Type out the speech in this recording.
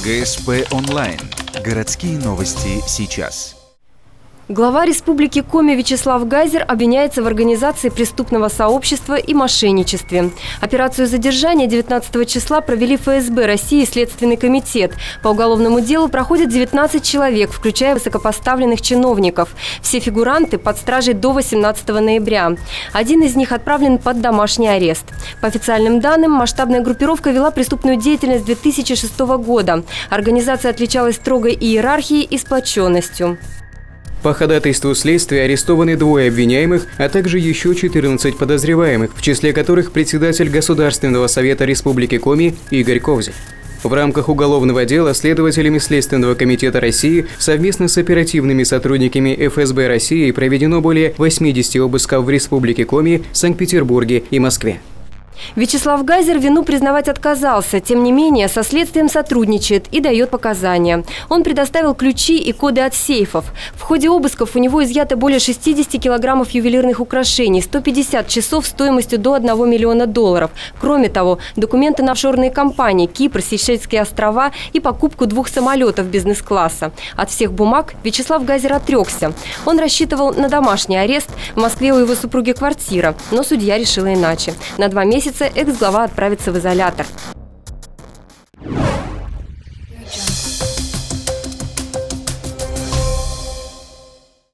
ГСП онлайн. Городские новости сейчас. Глава Республики Коми Вячеслав Гайзер обвиняется в организации преступного сообщества и мошенничестве. Операцию задержания 19 числа провели ФСБ России и Следственный комитет. По уголовному делу проходят 19 человек, включая высокопоставленных чиновников. Все фигуранты под стражей до 18 ноября. Один из них отправлен под домашний арест. По официальным данным, масштабная группировка вела преступную деятельность с 2006 года. Организация отличалась строгой иерархией и сплоченностью. По ходатайству следствия арестованы 2 обвиняемых, а также еще 14 подозреваемых, в числе которых председатель Государственного совета Республики Коми Игорь Ковзев. В рамках уголовного дела следователями Следственного комитета России совместно с оперативными сотрудниками ФСБ России проведено более 80 обысков в Республике Коми, Санкт-Петербурге и Москве. Вячеслав Гайзер вину признавать отказался. Тем не менее, со следствием сотрудничает и дает показания. Он предоставил ключи и коды от сейфов. В ходе обысков у него изъято более 60 килограммов ювелирных украшений, 150 часов стоимостью до $1 миллиона. Кроме того, документы на офшорные компании, Кипр, Сейшельские острова и покупку 2 самолетов бизнес-класса. От всех бумаг Вячеслав Гайзер отрекся. Он рассчитывал на домашний арест. В Москве у его супруги квартира, но судья решила иначе. На 2 месяца экс-глава отправится в изолятор.